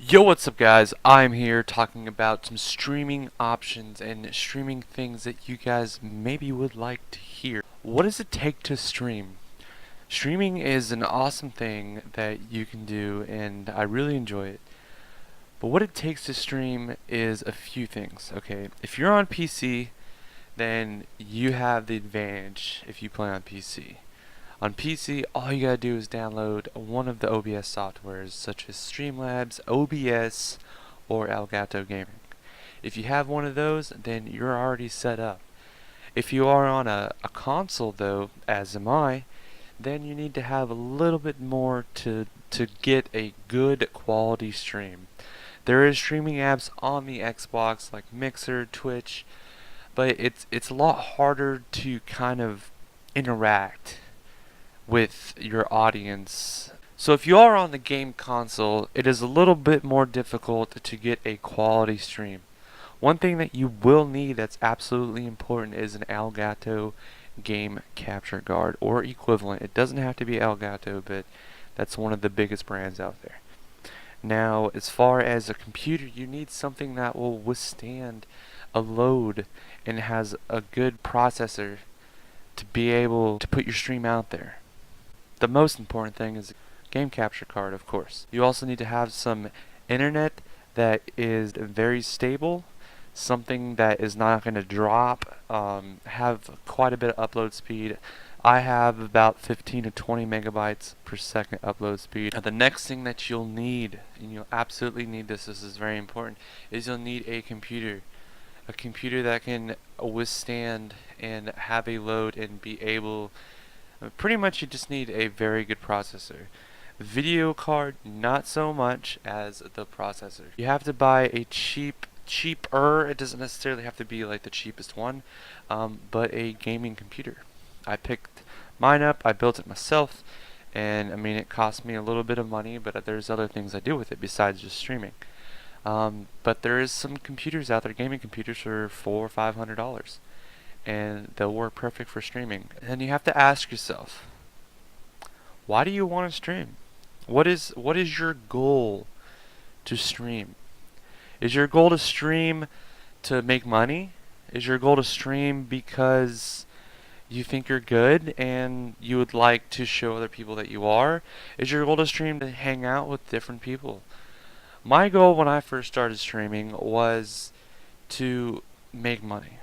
Yo, what's up guys? I'm here talking about some streaming options and streaming things that you guys maybe would like to hear. What does it take to stream? Streaming is an awesome thing that you can do and I really enjoy it. But what it takes to stream is a few things, okay? If you're on PC, then you have the advantage if you play on PC. On PC, all you gotta do is download one of the OBS softwares such as Streamlabs, OBS, or Elgato Gaming. If you have one of those, then you're already set up. If you are on a console though, as am I, then you need to have a little bit more to get a good quality stream. There is streaming apps on the Xbox like Mixer, Twitch, but it's a lot harder to kind of interact with your audience. So if you are on the game console, it is a little bit more difficult to get a quality stream. One thing that you will need that's absolutely important is an Elgato game capture card or equivalent. It doesn't have to be Elgato, but that's one of the biggest brands out there. Now, as far as a computer, you need something that will withstand a load and has a good processor to be able to put your stream out there. The most important thing is a game capture card, of course. You also need to have some internet that is very stable, something that is not going to drop, have quite a bit of upload speed. I have about 15 to 20 megabytes per second upload speed. And the next thing that you'll need, and you'll absolutely need this is very important, is you'll need a computer. A computer that can withstand and have a load and be able pretty much you just need a very good processor. Video card, not so much as the processor. You have to buy a cheaper, it doesn't necessarily have to be like the cheapest one, but a gaming computer. I picked mine up, I built it myself, and I mean it cost me a little bit of money, but there's other things I do with it besides just streaming. But there is some computers out there, gaming computers for $400 or $500. And they'll work perfect for streaming. And you have to ask yourself, why do you want to stream? What is your goal to stream? Is your goal to stream to make money? Is your goal to stream because you think you're good and you would like to show other people that you are? Is your goal to stream to hang out with different people? My goal when I first started streaming was to make money.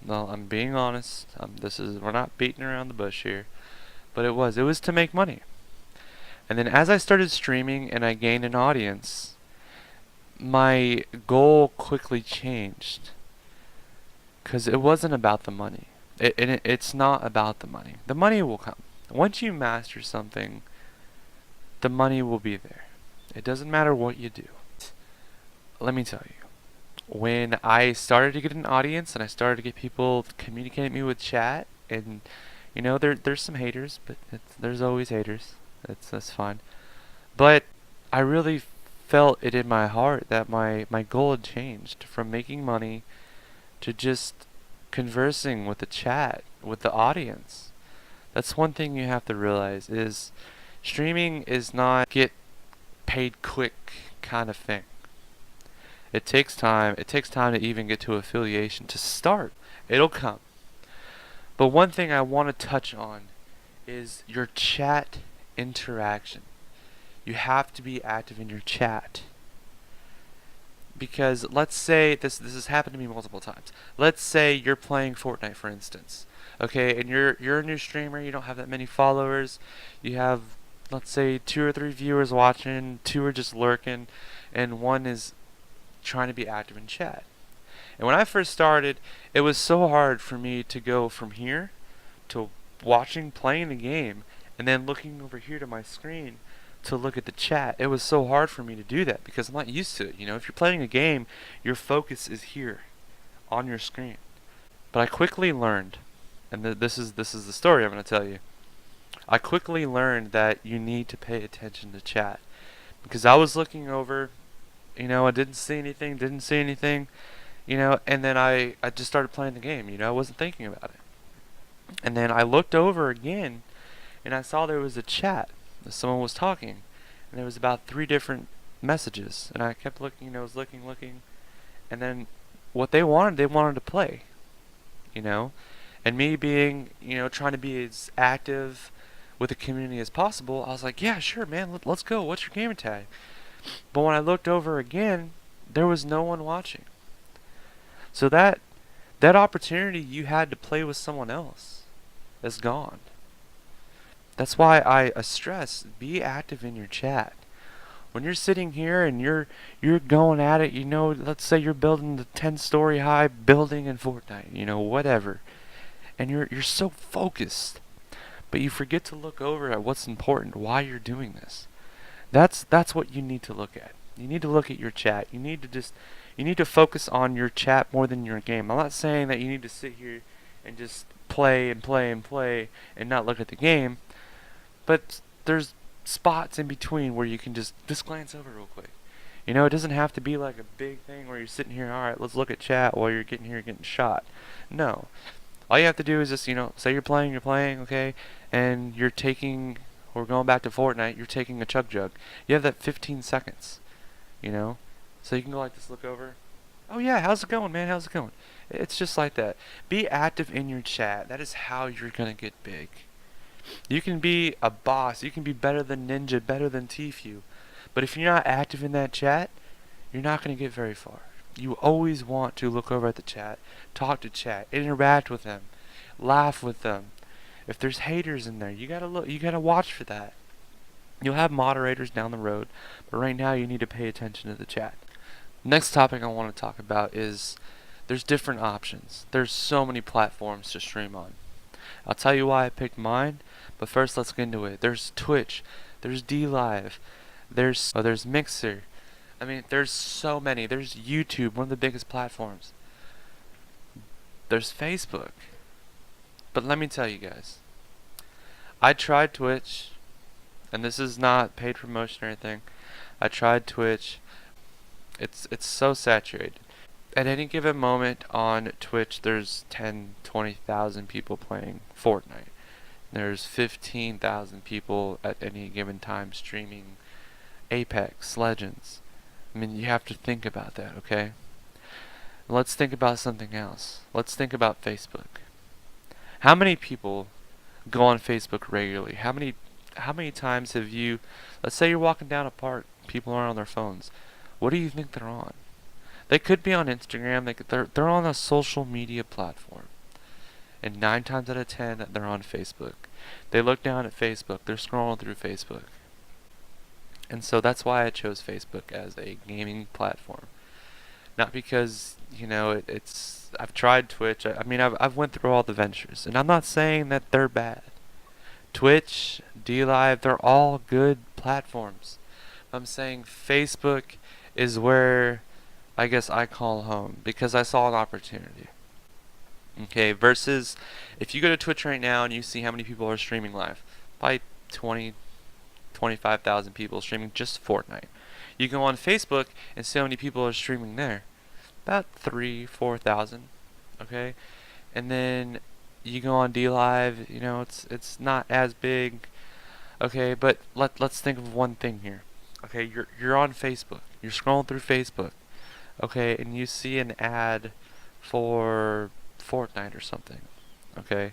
Well, I'm being honest. We're not beating around the bush here, but it was to make money. And then as I started streaming and I gained an audience, my goal quickly changed because it wasn't about the money. It's not about the money. The money will come. Once you master something, the money will be there. It doesn't matter what you do. Let me tell you. When I started to get an audience and I started to get people communicating me with chat, and you know there's some haters, but there's always haters. That's fine. But I really felt it in my heart that my goal had changed from making money to just conversing with the chat, with the audience. That's one thing you have to realize is streaming is not get paid quick kind of thing. It takes time. It takes time to even get to affiliation to start. It'll come. But one thing I want to touch on is your chat interaction. You have to be active in your chat. Because let's say this has happened to me multiple times. Let's say you're playing Fortnite, for instance. Okay, and you're a new streamer, you don't have that many followers. You have, let's say, 2 or 3 viewers watching, 2 are just lurking, and 1 is trying to be active in chat. And when I first started, it was so hard for me to go from here to playing the game and then looking over here to my screen to look at the chat. It was so hard for me to do that because I'm not used to it. You know, if you're playing a game, your focus is here on your screen. But I quickly learned, and this is the story I'm going to tell you. I quickly learned that you need to pay attention to chat because I was looking over. You know, I didn't see anything, you know, and then I just started playing the game, you know, I wasn't thinking about it. And then I looked over again, and I saw there was a chat, that someone was talking, and there was about 3 different messages, and I kept looking, was looking, and then what they wanted to play, you know, and me being, trying to be as active with the community as possible, I was like, yeah, sure, man, let's go. What's your gamer tag? But when I looked over again, there was no one watching. So that opportunity you had to play with someone else is gone. That's why I stress be active in your chat. When you're sitting here and you're going at it, let's say you're building the 10-story high building in Fortnite, whatever, and you're so focused, but you forget to look over at what's important, why you're doing this. That's what you need to look at. You need to look at your chat. You need to focus on your chat more than your game. I'm not saying that you need to sit here and just play and play and play and not look at the game, but there's spots in between where you can just glance over real quick. It doesn't have to be like a big thing where you're sitting here, all right, let's look at chat while you're getting shot. No. All you have to do is just, say you're playing, okay, and we're going back to Fortnite, you're taking a chug jug. You have that 15 seconds, so you can go like this, look over. Oh yeah, how's it going, man? How's it going? It's just like that. Be active in your chat. That is how you're going to get big. You can be a boss. You can be better than Ninja, better than Tfue. But if you're not active in that chat, you're not going to get very far. You always want to look over at the chat, talk to chat, interact with them, laugh with them. If there's haters in there, you gotta watch for that. You'll have moderators down the road, but right now you need to pay attention to the chat. Next topic I want to talk about is there's different options. There's so many platforms to stream on. I'll tell you why I picked mine, but first let's get into it. There's Twitch, there's DLive, there's Mixer. I mean, there's so many. There's YouTube, one of the biggest platforms. There's Facebook. But let me tell you guys, I tried Twitch, and this is not paid promotion or anything. I tried Twitch. It's so saturated. At any given moment on Twitch, there's 10, 20,000 people playing Fortnite. There's 15,000 people at any given time streaming Apex Legends. I mean, you have to think about that, okay? Let's think about something else. Let's think about Facebook. How many people go on Facebook regularly? How many times have you, let's say you're walking down a park, people are on their phones. What do you think they're on? They could be on Instagram. They're on a social media platform. And 9 times out of 10, they're on Facebook. They look down at Facebook. They're scrolling through Facebook. And so that's why I chose Facebook as a gaming platform. Not because, I've tried Twitch. I mean, I've went through all the ventures. And I'm not saying that they're bad. Twitch, DLive, they're all good platforms. I'm saying Facebook is where I guess I call home because I saw an opportunity. Okay, versus if you go to Twitch right now and you see how many people are streaming live, probably 20, 25,000 people streaming just Fortnite. You go on Facebook and see how many people are streaming there, about 3,000-4,000. Okay, and then you go on DLive, it's not as big. Okay, but let's think of one thing here. Okay, you're on Facebook. You're scrolling through Facebook. Okay, and you see an ad for Fortnite or something. Okay,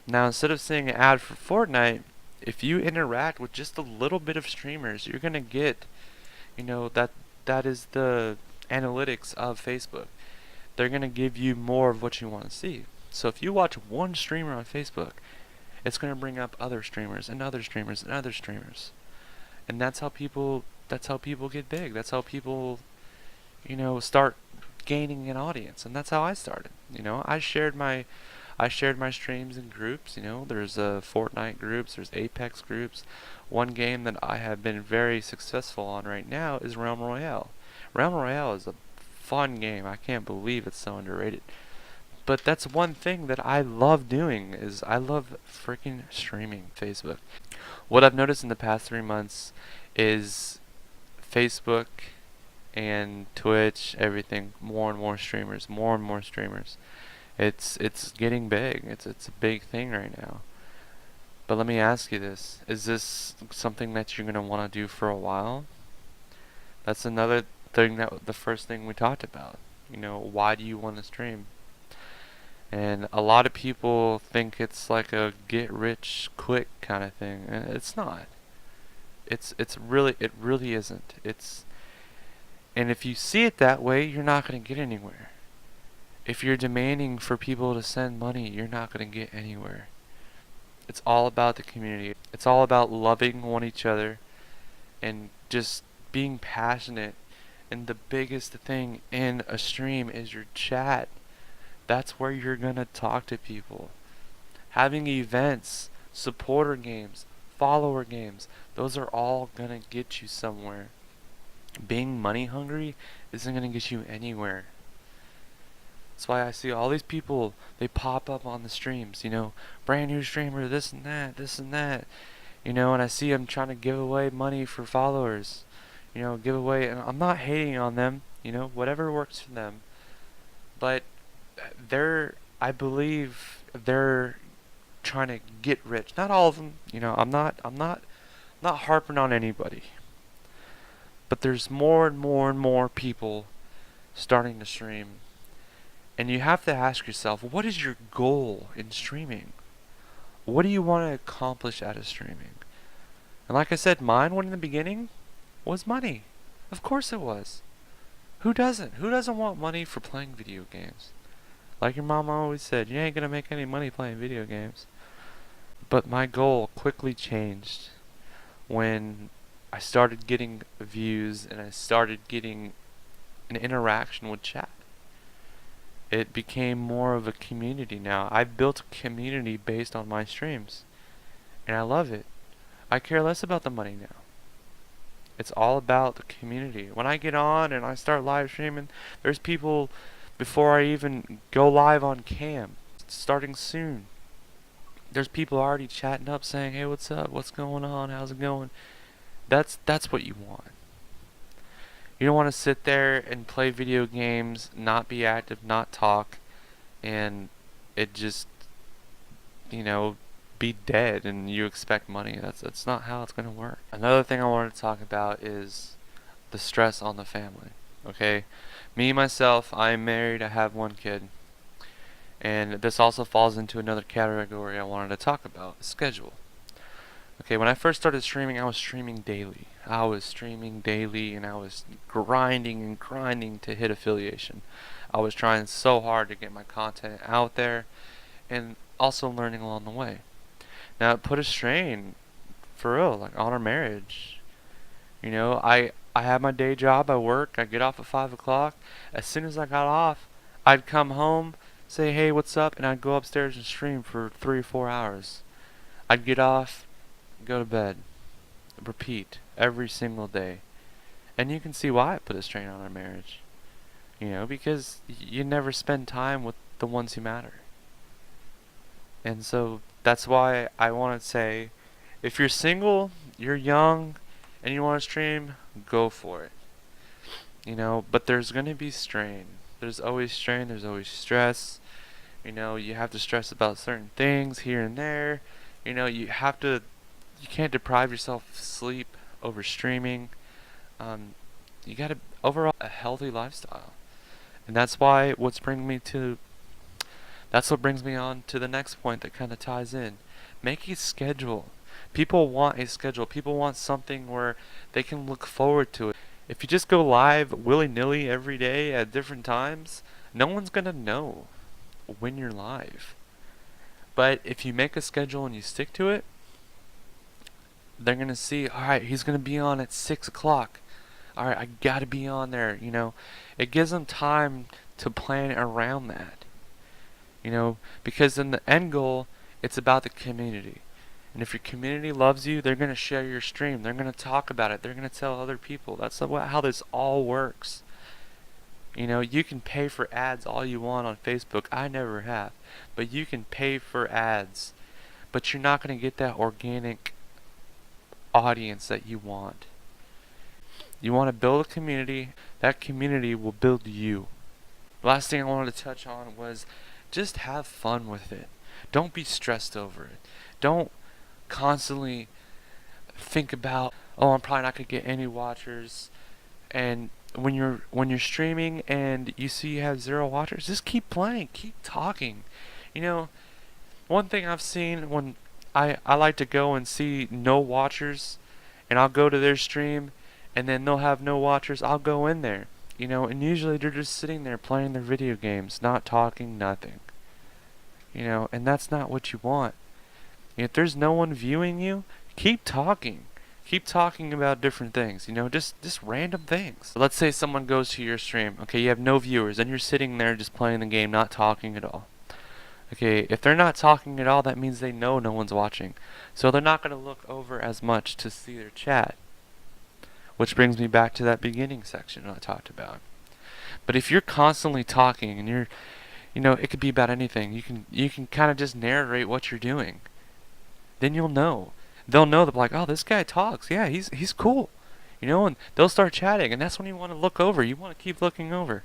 now instead of seeing an ad for Fortnite, if you interact with just a little bit of streamers, you're gonna get, that is the analytics of Facebook. They're gonna give you more of what you want to see. So if you watch one streamer on Facebook, it's gonna bring up other streamers and other streamers and other streamers, and that's how people get big. That's how people start gaining an audience, and that's how I started. I shared my streams in groups. There's Fortnite groups, there's Apex groups. One game that I have been very successful on right now is Realm Royale. Realm Royale is a fun game. I can't believe it's so underrated. But that's one thing that I love doing is I love freaking streaming Facebook. What I've noticed in the past 3 months is Facebook and Twitch, everything, more and more streamers, more and more streamers. It's getting big. It's a big thing right now. But let me ask you this. Is this something that you're going to want to do for a while? That's another thing, that the first thing we talked about. You know, why do you want to stream? And a lot of people think it's like a get rich quick kind of thing, and it's not. It really isn't. And if you see it that way, you're not going to get anywhere. If you're demanding for people to send money, you're not going to get anywhere. It's all about the community. It's all about loving one each other and just being passionate. And the biggest thing in a stream is your chat. That's where you're going to talk to people. Having events, supporter games, follower games, those are all going to get you somewhere. Being money hungry isn't going to get you anywhere. That's why I see all these people, they pop up on the streams, brand new streamer, this and that, and I see them trying to give away money for followers, give away, and I'm not hating on them, whatever works for them, but I believe they're trying to get rich. Not all of them, I'm not harping on anybody, but there's more and more and more people starting to stream. And you have to ask yourself, what is your goal in streaming? What do you want to accomplish out of streaming? And like I said, mine in the beginning was money. Of course it was. Who doesn't? Who doesn't want money for playing video games? Like your mama always said, you ain't gonna make any money playing video games. But my goal quickly changed when I started getting views and I started getting an interaction with chat. It became more of a community now. I've built a community based on my streams. And I love it. I care less about the money now. It's all about the community. When I get on and I start live streaming, there's people before I even go live on cam. It's starting soon. There's people already chatting up saying, hey, what's up? What's going on? How's it going? That's what you want. You don't want to sit there and play video games, not be active, not talk, and it just, be dead and you expect money. That's not how it's going to work. Another thing I wanted to talk about is the stress on the family. Okay? Me, myself, I'm married, I have one kid. And this also falls into another category I wanted to talk about, schedule. Okay, when I first started streaming, I was streaming daily. And I was grinding and grinding to hit affiliation. I was trying so hard to get my content out there and also learning along the way. Now, it put a strain, for real, like on our marriage. I had my day job, I work, I get off at 5 o'clock. As soon as I got off, I'd come home, say, hey, what's up? And I'd go upstairs and stream for 3 or 4 hours. I'd get off, go to bed, repeat every single day. And you can see why it put a strain on our marriage. Because you never spend time with the ones who matter. And so that's why I want to say, if you're single, you're young, and you want to stream, go for it. But there's going to be strain. There's always strain, there's always stress. You have to stress about certain things here and there. You can't deprive yourself of sleep over streaming. You gotta overall a healthy lifestyle. And that's what brings me on to the next point that kind of ties in. Make a schedule. People want a schedule. People want something where they can look forward to it. If you just go live willy-nilly every day at different times, no one's gonna know when you're live. But if you make a schedule and you stick to it, they're gonna see, alright, he's gonna be on at 6 o'clock. Alright, I gotta be on there, It gives them time to plan around that. Because in the end goal, it's about the community. And if your community loves you, they're gonna share your stream. They're gonna talk about it. They're gonna tell other people. That's how this all works. You can pay for ads all you want on Facebook. I never have. But you can pay for ads. But you're not going to get that organic audience that you want. You want to build a community. That community will build you. Last thing I wanted to touch on was just have fun with it. Don't be stressed over it. Don't constantly think about, oh, I'm probably not going to get any watchers. And when you're streaming and you see you have 0 watchers, just keep playing, keep talking. You know, one thing I've seen when I like to go and see no watchers, and I'll go to their stream, and then they'll have no watchers. I'll go in there, and usually they're just sitting there playing their video games, not talking, nothing. And that's not what you want. If there's no one viewing you, keep talking. Keep talking about different things, just random things. Let's say someone goes to your stream. Okay, you have no viewers, and you're sitting there just playing the game, not talking at all. Okay, if they're not talking at all, that means they know no one's watching. So they're not going to look over as much to see their chat. Which brings me back to that beginning section I talked about. But if you're constantly talking and it could be about anything. You can kind of just narrate what you're doing. Then you'll know. They'll know that, like, oh, this guy talks. Yeah, he's cool. And they'll start chatting, and that's when you want to look over. You want to keep looking over.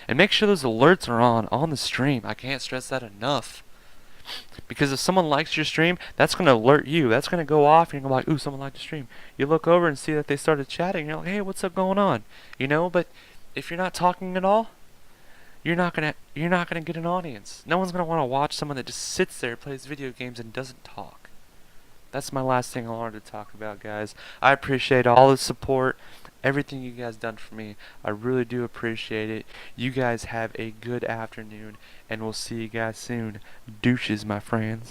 And make sure those alerts are on the stream. I can't stress that enough. Because if someone likes your stream, that's going to alert you. That's going to go off, and you're going to be like, ooh, someone liked the stream. You look over and see that they started chatting, and you're like, hey, what's up going on? But if you're not talking at all, you're not gonna get an audience. No one's gonna want to watch someone that just sits there, plays video games, and doesn't talk. That's my last thing I wanted to talk about, guys. I appreciate all the support, everything you guys done for me. I really do appreciate it. You guys have a good afternoon, and we'll see you guys soon. Douches, my friends.